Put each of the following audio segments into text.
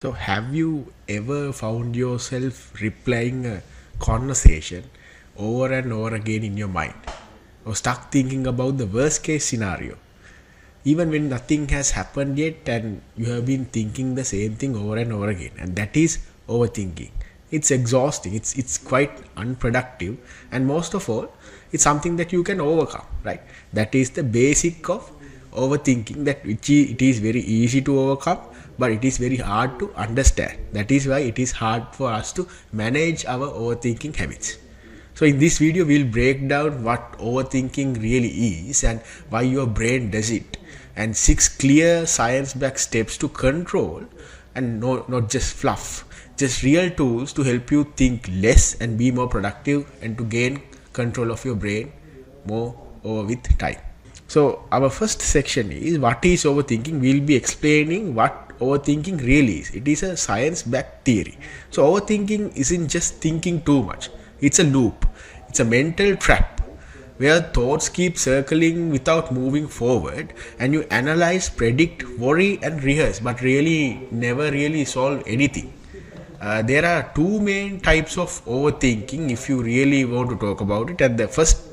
So, have you ever found yourself replaying a conversation over and over again in your mind, or stuck thinking about the worst case scenario, even when nothing has happened yet and you have been thinking the same thing over and over again? And that is overthinking. It's exhausting, it's quite unproductive, and most of all, it's something that you can overcome, right? That is the basic of overthinking, that it is very easy to overcome, but it is very hard to understand. That is why it is hard for us to manage our overthinking habits. So in this video we'll break down what overthinking really is and why your brain does it, and 6 clear science-backed steps to control, and not just fluff, just real tools to help you think less and be more productive, and to gain control of your brain more over with time. So our first section is what is overthinking. We'll be explaining what overthinking really is. It is a science-backed theory. So overthinking isn't just thinking too much. It's a loop. It's a mental trap where thoughts keep circling without moving forward, and you analyze, predict, worry and rehearse, but really never really solve anything. There are two main types of overthinking if you really want to talk about it. And the first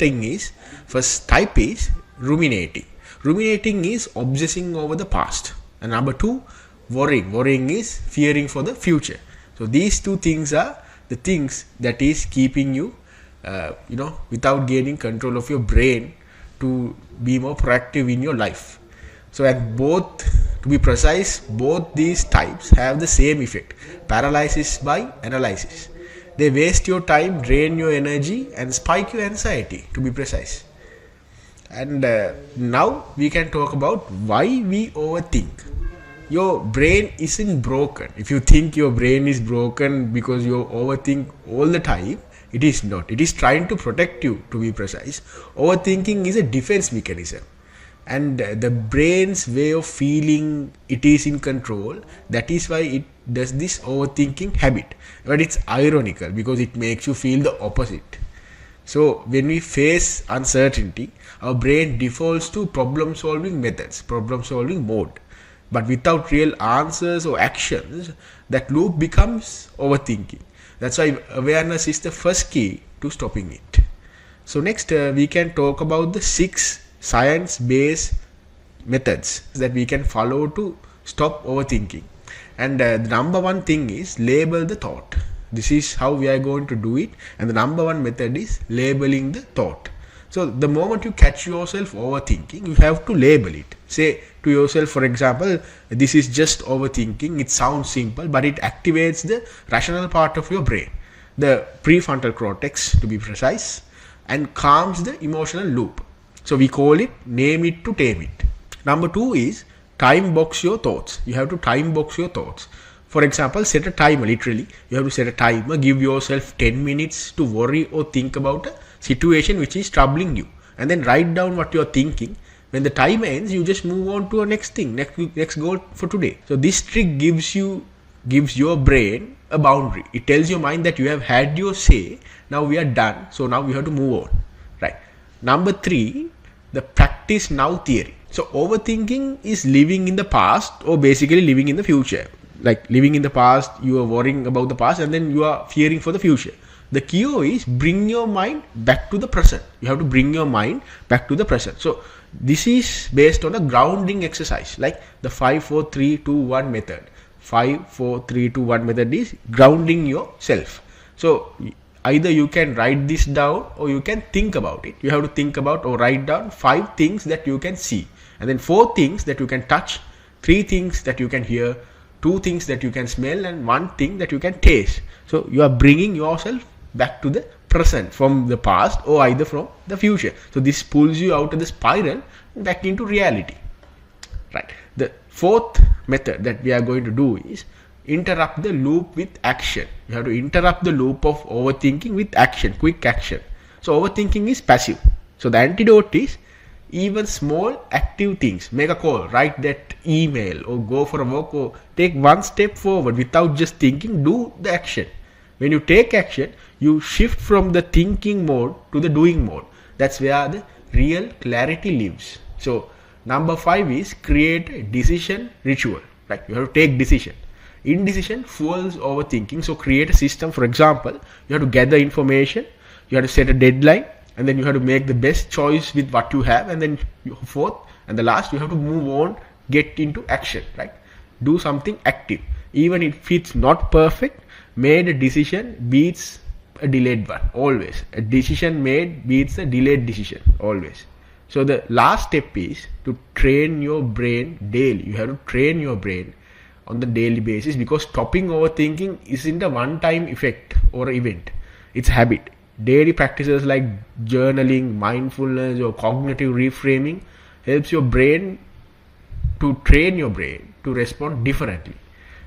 type is ruminating. Ruminating is obsessing over the past. And number two, worrying. Worrying is fearing for the future. So these two things are the things that is keeping you, without gaining control of your brain to be more proactive in your life. So, and both, to be precise, both these types have the same effect: paralysis by analysis. They waste your time, drain your energy, and spike your anxiety, to be precise. And now we can talk about why we overthink. Your brain isn't broken. If you think your brain is broken because you overthink all the time, it is not. It is trying to protect you, to be precise. Overthinking is a defense mechanism, and the brain's way of feeling it is in control. That is why it does this overthinking habit. But it's ironical because it makes you feel the opposite. So when we face uncertainty, our brain defaults to problem solving methods, problem solving mode. But without real answers or actions, that loop becomes overthinking. That's why awareness is the first key to stopping it. So next we can talk about the 6 science-based methods that we can follow to stop overthinking. And the number one thing is label the thought. This is how we are going to do it. And the number one method is labeling the thought. So the moment you catch yourself overthinking, you have to label it. Say to yourself, for example, this is just overthinking. It sounds simple, but it activates the rational part of your brain, the prefrontal cortex to be precise, and calms the emotional loop. So we call it name it to tame it. Number 2 is time box your thoughts. You have to time box your thoughts. For example, set a timer. Literally, you have to set a timer. Give yourself 10 minutes to worry or think about a situation which is troubling you, and then write down what you are thinking. When the time ends, you just move on to a next thing, next goal for today. So this trick gives your brain a boundary. It tells your mind that you have had your say. Now we are done. So now we have to move on. Right. Number 3, the practice now theory. So overthinking is living in the past, or basically living in the future. Like living in the past, you are worrying about the past, and then you are fearing for the future. The key is bring your mind back to the present. You have to bring your mind back to the present. So this is based on a grounding exercise, like the 5, 4, 3, 2, 1 method. 5, 4, 3, 2, 1 method is grounding yourself. So either you can write this down or you can think about it. You have to think about or write down 5 things that you can see, and then 4 things that you can touch, 3 things that you can hear, 2 things that you can smell, and 1 thing that you can taste. So you are bringing yourself back to the present from the past, or either from the future. So this pulls you out of the spiral and back into reality. Right. The 4th method that we are going to do is interrupt the loop with action. You have to interrupt the loop of overthinking with action, quick action. So overthinking is passive. So the antidote is even small active things. Make a call, write that email, or go for a walk, or take 1 step forward without just thinking. Do the action. When you take action, you shift from the thinking mode to the doing mode. That's where the real clarity lives. So number 5 is create a decision ritual. Right? You have to take decision. Indecision fuels overthinking. So create a system. For example, you have to gather information, you have to set a deadline, and then you have to make the best choice with what you have, and then fourth and the last, you have to move on, get into action, right? Do something active. Even if it's not perfect, made a decision beats a delayed one, always. A decision made beats a delayed decision, always. So the last step is to train your brain daily. You have to train your brain on the daily basis, because stopping overthinking isn't a one-time effect or event. It's habit. Daily practices like journaling, mindfulness, or cognitive reframing helps your brain to train your brain to respond differently.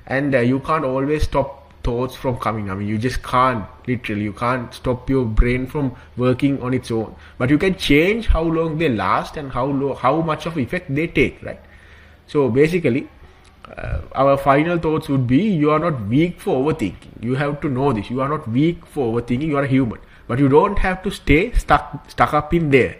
And you can't always stop thoughts from coming. I mean, you just can't, literally, you can't stop your brain from working on its own. But you can change how long they last and how much of effect they take, right? So basically, our final thoughts would be, you are not weak for overthinking. You have to know this. You are not weak for overthinking. You are a human. But you don't have to stay stuck up in there.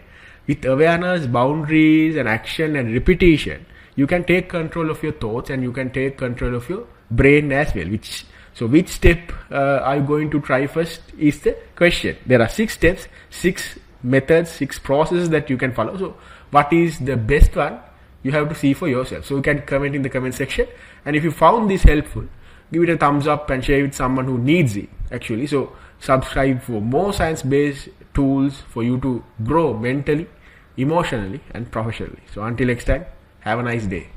With awareness, boundaries, and action and repetition, you can take control of your thoughts, and you can take control of your brain as well. Which step are you going to try first is the question. There are 6 steps, 6 methods, 6 processes that you can follow. So what is the best one? You have to see for yourself. So you can comment in the comment section. And if you found this helpful, give it a thumbs up and share it with someone who needs it, actually. So subscribe for more science-based tools for you to grow mentally, emotionally, and professionally. So until next time, have a nice day.